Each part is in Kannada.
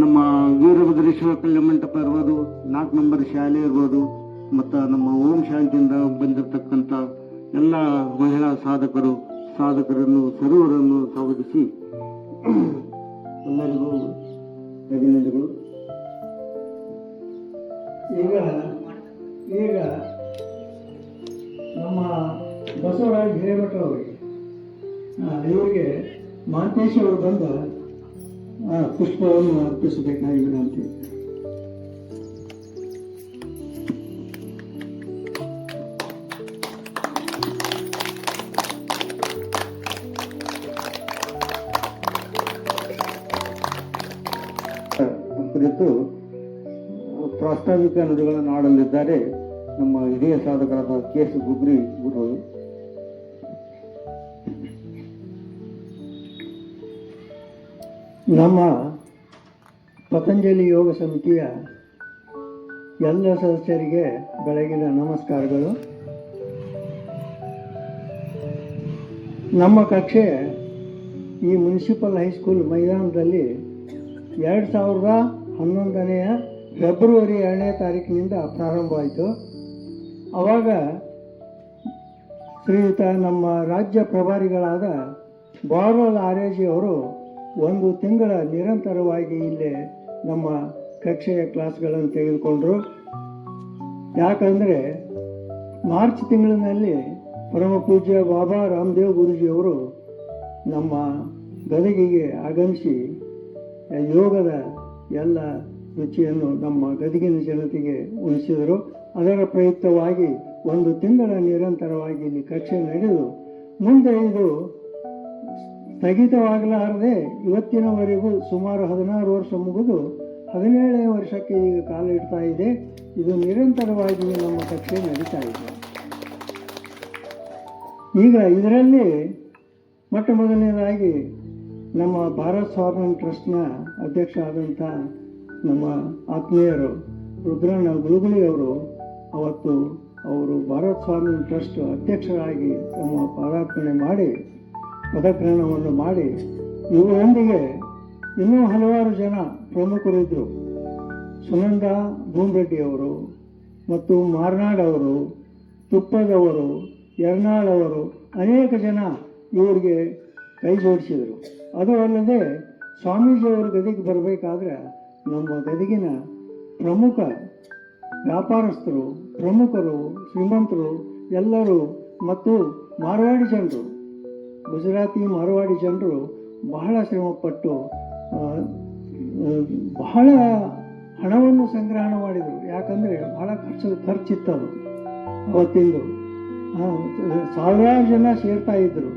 ನಮ್ಮ ವೀರಭದ್ರೇಶ್ವರ ಕಲ್ಯಾಣ ಮಂಟಪ ಇರ್ಬೋದು, 4 ನಂಬರ್ ಶಾಲೆ ಇರ್ಬೋದು, ಮತ್ತು ನಮ್ಮ ಓಂ ಶಾಂತಿಯಿಂದ ಬಂದಿರತಕ್ಕಂಥ ಎಲ್ಲ ಮಹಿಳಾ ಸಾಧಕರನ್ನು ಸರ್ವರನ್ನು ಸ್ವಾಗತಿಸಿ ಎಲ್ಲರಿಗೂ ಅಭಿನಂದನೆಗಳು. ಈಗ ನಮ್ಮ ಬಸವರಾಜ್ ಹಿರೇಮಠ ಅವರಿಗೆ ಇವರಿಗೆ ಮಾಂತೇಶ್ ಅವರು ಬಂದ ಪುಷ್ಪವನ್ನು ಅರ್ಪಿಸಬೇಕಾಗಿ ವಿನಂತಿ. ಕುರಿತು ಪ್ರಾಸ್ತಾವಿಕ ನುಡಿಗಳನ್ನು ಆಡಲಿದ್ದಾರೆ ನಮ್ಮ ಹಿರಿಯ ಸಾಧಕರಾದ KS ಗುಗ್ರಿ ಗುರುಗಳು. ನಮ್ಮ ಪತಂಜಲಿ ಯೋಗ ಸಮಿತಿಯ ಎಲ್ಲ ಸದಸ್ಯರಿಗೆ ಬೆಳಗಿನ ನಮಸ್ಕಾರಗಳು. ನಮ್ಮ ಕಕ್ಷೆ ಈ ಮುನ್ಸಿಪಲ್ ಹೈಸ್ಕೂಲ್ ಮೈದಾನದಲ್ಲಿ 2011ನೇ ಫೆಬ್ರವರಿ 2ನೇ ತಾರೀಕಿನಿಂದ ಪ್ರಾರಂಭವಾಯಿತು. ಆವಾಗ ಶ್ರೀಯುತ ನಮ್ಮ ರಾಜ್ಯ ಪ್ರಭಾರಿಗಳಾದ ಬಾರೋಲ್ ಆರ್ಯಜಿ ಅವರು 1 ತಿಂಗಳ ನಿರಂತರವಾಗಿ ಇಲ್ಲೇ ನಮ್ಮ ಕಕ್ಷೆಯ ಕ್ಲಾಸ್ಗಳನ್ನು ತೆಗೆದುಕೊಂಡರು. ಯಾಕಂದರೆ ಮಾರ್ಚ್ ತಿಂಗಳಿನಲ್ಲಿ ಪರಮ ಪೂಜ್ಯ ಬಾಬಾ ರಾಮದೇವ್ ಗುರೂಜಿಯವರು ನಮ್ಮ ಗದಗಿಗೆ ಆಗಮಿಸಿ ಯೋಗದ ಎಲ್ಲ ರುಚಿಯನ್ನು ನಮ್ಮ ಗದಗಿನ ಜನತೆಗೆ ಉಣಿಸಿದರು. ಅದರ ಪ್ರಯುಕ್ತವಾಗಿ 1 ತಿಂಗಳ ನಿರಂತರವಾಗಿ ಇಲ್ಲಿ ಕಕ್ಷೆ ನಡೆದು ಮುಂದೆ ಇದು ಸ್ಥಗಿತವಾಗಲಾರದೆ ಇವತ್ತಿನವರೆಗೂ ಸುಮಾರು 16 ವರ್ಷ ಮುಗಿದು 17ನೇ ವರ್ಷಕ್ಕೆ ಈಗ ಕಾಲ ಇಡ್ತಾ ಇದೆ. ಇದು ನಿರಂತರವಾಗಿ ನಮ್ಮ ಕಕ್ಷೆ ನಡೀತಾ ಇದೆ. ಈಗ ಇದರಲ್ಲಿ ಮೊಟ್ಟ ಮೊದಲನೇದಾಗಿ ನಮ್ಮ ಭಾರತ್ ಸ್ವಾಮಿ ಟ್ರಸ್ಟ್ನ ಅಧ್ಯಕ್ಷ ಆದಂಥ ನಮ್ಮ ಆತ್ಮೀಯರು ರುದ್ರಣ್ಣ ಗುಳುಗುಳಿ ಅವರು ಅವತ್ತು ಅವರು ಭಾರತ್ ಸ್ವಾಮಿ ಟ್ರಸ್ಟ್ ಅಧ್ಯಕ್ಷರಾಗಿ ತಮ್ಮ ಪಾದಾರ್ಪಣೆ ಮಾಡಿ ಪದಗ್ರಹಣವನ್ನು ಮಾಡಿ ಇವರೊಂದಿಗೆ ಇನ್ನೂ ಹಲವಾರು ಜನ ಪ್ರಮುಖರಿದ್ದರು. ಸುನಂದ ಭೂಮರೆಡ್ಡಿಯವರು ಮತ್ತು ಮಾರ್ನಾಡ್ ಅವರು, ತುಪ್ಪದವರು, ಯರ್ನಾಳ್ ಅವರು ಅನೇಕ ಜನ ಇವರಿಗೆ ಕೈ ಜೋಡಿಸಿದರು. ಅದು ಅಲ್ಲದೆ ಸ್ವಾಮೀಜಿಯವರು ಗದಗಿಗೆ ಬರಬೇಕಾದ್ರೆ ನಮ್ಮ ಗದಗಿನ ಪ್ರಮುಖ ವ್ಯಾಪಾರಸ್ಥರು, ಪ್ರಮುಖರು, ಶ್ರೀಮಂತರು ಎಲ್ಲರೂ ಮತ್ತು ಮಾರವಾಡಿ ಜನರು, ಗುಜರಾತಿ ಮಾರವಾಡಿ ಜನರು ಬಹಳ ಶ್ರಮಪಟ್ಟು ಬಹಳ ಹಣವನ್ನು ಸಂಗ್ರಹಣ ಮಾಡಿದರು. ಯಾಕಂದರೆ ಬಹಳ ಖರ್ಚಿತ್ತದು. ಅವತ್ತಿಂದು ಸಾವಿರಾರು ಜನ ಸೇರ್ತಾ ಇದ್ದರು.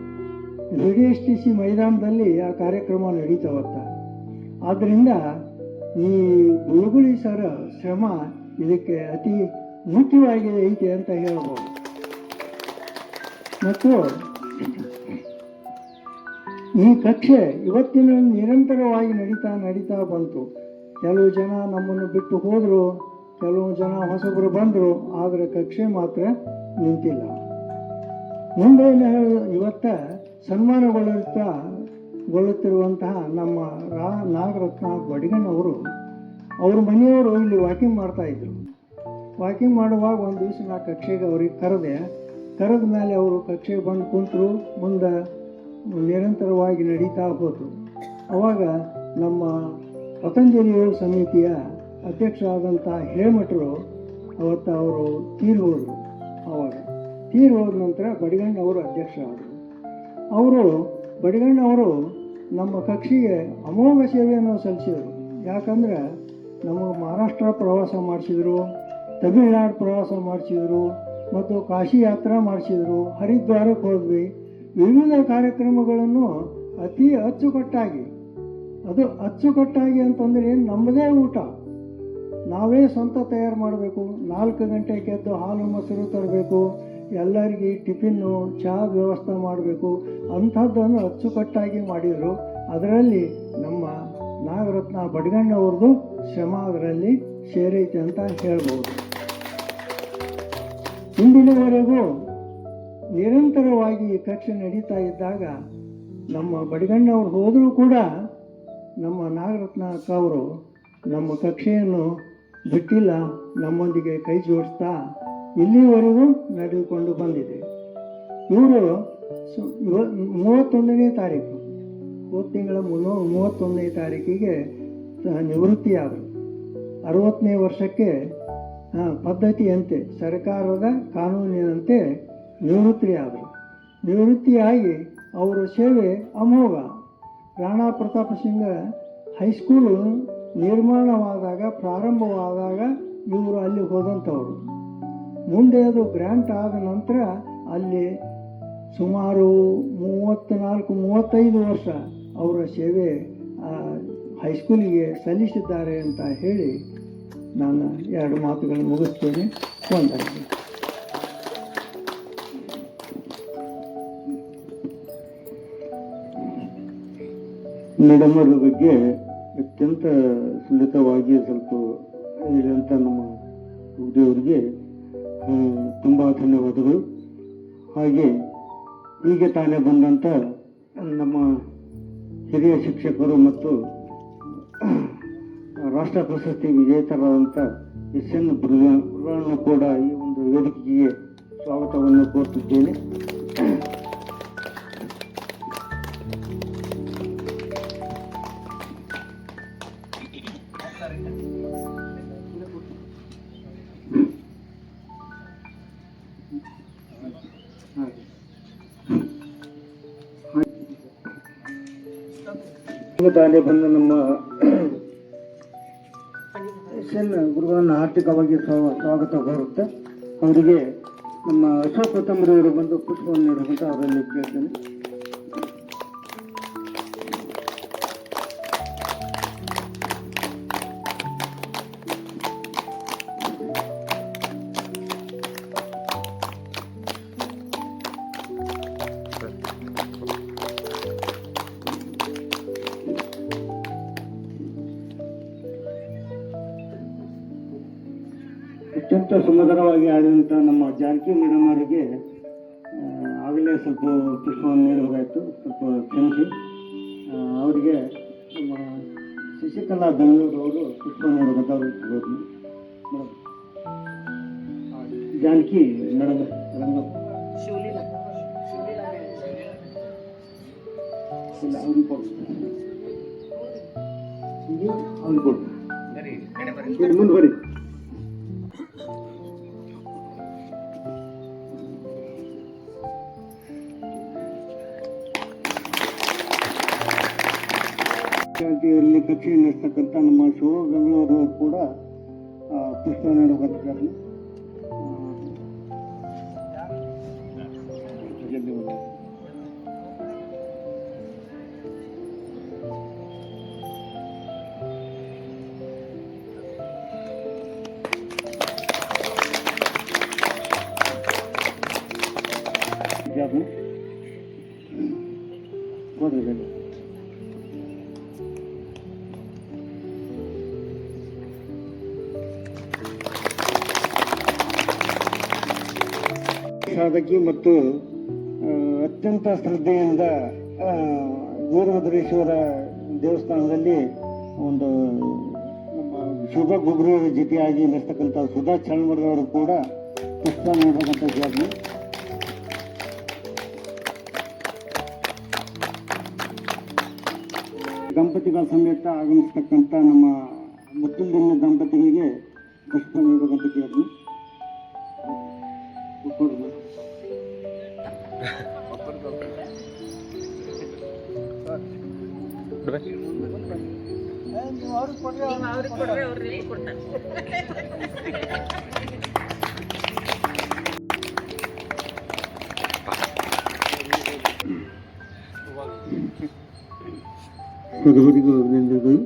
VDSTC ಮೈದಾನದಲ್ಲಿ ಆ ಕಾರ್ಯಕ್ರಮ ನಡೀತವತ್ತ. ಆದ್ದರಿಂದ ಈ ಗುಳುಗುಳಿ ಸರ ಶ್ರಮ ಇದಕ್ಕೆ ಅತಿ ಮುಖ್ಯವಾಗಿ ಐತೆ ಅಂತ ಹೇಳ್ಬೋದು. ಮತ್ತು ಈ ಕಕ್ಷೆ ಇವತ್ತಿನ ನಿರಂತರವಾಗಿ ನಡೀತಾ ಬಂತು. ಕೆಲವು ಜನ ನಮ್ಮನ್ನು ಬಿಟ್ಟು ಹೋದರು, ಕೆಲವು ಜನ ಹೊಸಬರು ಬಂದರು, ಆದರೆ ಕಕ್ಷೆ ಮಾತ್ರ ನಿಂತಿಲ್ಲ. ಮುಂದೆ ಇವತ್ತ ಸನ್ಮಾನಗೊಳ್ಳುತ್ತಿರುವಂತಹ ನಮ್ಮ ನಾಗರತ್ನ ಬಡಿಗಣ್ಣವರು ಅವ್ರ ಮನೆಯವರು ಇಲ್ಲಿ ವಾಕಿಂಗ್ ಮಾಡ್ತಾಯಿದ್ರು. ವಾಕಿಂಗ್ ಮಾಡುವಾಗ ಒಂದು ದಿವಸ ನಾ ಕಕ್ಷೆಗೆ ಅವ್ರಿಗೆ ಕರೆದ ಮೇಲೆ ಅವರು ಕಕ್ಷೆಗೆ ಬಂದು ಕುಂತರು. ಮುಂದೆ ನಿರಂತರವಾಗಿ ನಡೀತಾ ಹೋದರು. ಆವಾಗ ನಮ್ಮ ಪತಂಜಲಿ ಯೋಗ ಸಮಿತಿಯ ಅಧ್ಯಕ್ಷ ಆದಂಥ ಹಿರೇಮಠರು ಅವತ್ತು ಅವರು ತೀರಿ ಹೋದರು. ಹೋದ ನಂತರ ಬಡಿಗಣ್ಣವರು ಅಧ್ಯಕ್ಷ ಆದರು. ಬಡಿಗಣ್ಣವರು ನಮ್ಮ ಕಕ್ಷೆಗೆ ಅಮೋಘ ಸೇವೆಯನ್ನು ಸಲ್ಲಿಸಿದರು. ಯಾಕಂದರೆ ನಮಗೆ ಮಹಾರಾಷ್ಟ್ರ ಪ್ರವಾಸ ಮಾಡಿಸಿದರು, ತಮಿಳುನಾಡು ಪ್ರವಾಸ ಮಾಡಿಸಿದರು ಮತ್ತು ಕಾಶಿ ಯಾತ್ರಾ ಮಾಡಿಸಿದರು, ಹರಿದ್ವಾರಕ್ಕೆ ಹೋದ್ವಿ. ವಿವಿಧ ಕಾರ್ಯಕ್ರಮಗಳನ್ನು ಅತಿ ಅಚ್ಚುಕಟ್ಟಾಗಿ ಅಂತಂದರೆ ನಮ್ಮದೇ ಊಟ ನಾವೇ ಸ್ವಂತ ತಯಾರು ಮಾಡಬೇಕು. 4 ಗಂಟೆಗೆ ಎದ್ದು ಹಾಲು ಮೊಸರು ತರಬೇಕು, ಎಲ್ಲರಿಗೆ ಟಿಫಿನ್ನು ಚಹಾದ ವ್ಯವಸ್ಥೆ ಮಾಡಬೇಕು. ಅಂಥದ್ದನ್ನು ಅಚ್ಚುಕಟ್ಟಾಗಿ ಮಾಡಿದರು. ಅದರಲ್ಲಿ ನಮ್ಮ ನಾಗರತ್ನ ಬಡಿಗಣ್ಣವ್ರದ್ದು ಶ್ರಮ ಅದರಲ್ಲಿ ಸೇರೈತೆ ಅಂತ ಹೇಳ್ಬೋದು. ಇಂದಿನವರೆಗೂ ನಿರಂತರವಾಗಿ ಈ ಕಕ್ಷೆ ನಡೀತಾ ಇದ್ದಾಗ ನಮ್ಮ ಬಡಿಗಣ್ಣವ್ರು ಹೋದರೂ ಕೂಡ ನಮ್ಮ ನಾಗರತ್ನ ಅಕ್ಕ ಅವರು ನಮ್ಮ ಕಕ್ಷೆಯನ್ನು ಬಿಟ್ಟಿಲ್ಲ, ನಮ್ಮೊಂದಿಗೆ ಕೈ ಜೋಡಿಸ್ತಾ ಇಲ್ಲಿವರೆಗೂ ನಡೆದುಕೊಂಡು ಬಂದಿದೆ. ಇವರು 31ನೇ ತಾರೀಕು, ಹೋದ ತಿಂಗಳ 31ನೇ ತಾರೀಕಿಗೆ ನಿವೃತ್ತಿಯಾದರು. 60ನೇ ವರ್ಷಕ್ಕೆ ಪದ್ಧತಿಯಂತೆ ಸರ್ಕಾರದ ಕಾನೂನಿನಂತೆ ನಿವೃತ್ತಿಯಾದರು. ನಿವೃತ್ತಿಯಾಗಿ ಅವರ ಸೇವೆ ಅಮೋಘ. ರಾಣಾ ಪ್ರತಾಪ್ ಸಿಂಗ್ ಹೈಸ್ಕೂಲು ನಿರ್ಮಾಣವಾದಾಗ, ಪ್ರಾರಂಭವಾದಾಗ ಇವರು ಅಲ್ಲಿ ಹೋದಂಥವ್ರು. ಮುಂದೆ ಅದು ಗ್ರ್ಯಾಂಟ್ ಆದ ನಂತರ ಅಲ್ಲಿ ಸುಮಾರು 34-35 ವರ್ಷ ಅವರ ಸೇವೆ ಹೈಸ್ಕೂಲಿಗೆ ಸಲ್ಲಿಸಿದ್ದಾರೆ ಅಂತ ಹೇಳಿ ನಾನು 2 ಮಾತುಗಳನ್ನು ಮುಗಿಸ್ತೇನೆ. ವಂದನೆ. ಮೇಡಮ್ ಅವ್ರ ಬಗ್ಗೆ ಅತ್ಯಂತ ಸುಲಲಿತವಾಗಿ ಸ್ವಲ್ಪ ಹೇಳಿದಂಥ ನಮ್ಮ ಅವರಿಗೆ ತುಂಬ ಧನ್ಯವಾದಗಳು. ಹಾಗೆ ಹೀಗೆ ತಾನೇ ಬಂದಂಥ ನಮ್ಮ ಹಿರಿಯ ಶಿಕ್ಷಕರು ಮತ್ತು ರಾಷ್ಟ್ರ ಪ್ರಶಸ್ತಿ ವಿಜೇತರಾದಂಥ SN ಬುರ್ರಾನ್ ಕೂಡ ಈ ಒಂದು ವೇದಿಕೆಗೆ ಸ್ವಾಗತವನ್ನು ಕೋರುತ್ತಿದ್ದೇನೆ. ತಾನೇ ಬಂದ ನಮ್ಮ SN ಗುರುಗಳನ್ನು ಆರ್ಥಿಕವಾಗಿ ಸ್ವಾಗತ ಕೋರುತ್ತೆ. ಅವರಿಗೆ ನಮ್ಮ ಅಶೋಕ್ ಕೊತ್ತಂಬರಿಯವರು ಬಂದು ಪುಷ್ಪವನ್ನು ನೀಡುವಂತ ಅವರಲ್ಲಿ ಕೇಳ್ತೇನೆ. ಅತ್ಯಂತ ಸುಮಧುರವಾಗಿ ಆಡಿದಂಥ ನಮ್ಮ ಜಾನಕಿ ಮೇಡಮ್ ಅವರಿಗೆ ಆಗಲೇ ಸ್ವಲ್ಪ ಪುಷ್ಪವನ್ನು ನೀಡಬೇಕಾಯಿತು, ಸ್ವಲ್ಪ ಕ್ಷಮಿಸಿ. ಅವರಿಗೆ ನಮ್ಮ ಶಶಿಕಲಾ ಬೆಂಗಳೂರವರು ಪುಷ್ಪ ನೀಡಬೇಕಂತ ಅವ್ರಿಗೆ ಜಾನಕಿ ಮೇಡಮ್ ರಂಗ ಅವ್ರಿಗೆ ಕೊಡು, ಮುಂದೆ ಬರೀ. ಶಾಂತಿಯಲ್ಲಿ ಕಕ್ಷೆ ನಡೆಸ್ತಕ್ಕಂಥ ನಮ್ಮ ಶಿವ ಬೆಂಗಳೂರು ಕೂಡ ಪುಷ್ಪ ನೀಡಬೇಕಾದ್ರೆ ಸಾಧಕಿ ಮತ್ತು ಅತ್ಯಂತ ಶ್ರದ್ಧೆಯಿಂದ ವೀರಭದ್ರೇಶ್ವರ ದೇವಸ್ಥಾನದಲ್ಲಿ ಒಂದು ನಮ್ಮ ಶೋಭಾ ಗುಗ್ರಿಯವರ ಜೊತೆಯಾಗಿ ನಡೆಸ್ತಕ್ಕಂಥ ಸುಧಾ ಚಳ್ಮರ್ದವರು ಕೂಡ ಪುಷ್ಪ ನೀಡಬೇಕಂತ ಕೇಳಿ. ದಂಪತಿಗಳ ಸಮೇತ ಆಗಮಿಸ್ತಕ್ಕಂಥ ನಮ್ಮ ಮುತ್ತುಲ್ದಿನ್ನ ದಂಪತಿಗಳಿಗೆ ಪುಷ್ಪ ನೀಡಬೇಕಂತ ಕೇಳಿ. ಸದವರಿಗೂ ಅಭಿನಂದನೆಗಳು.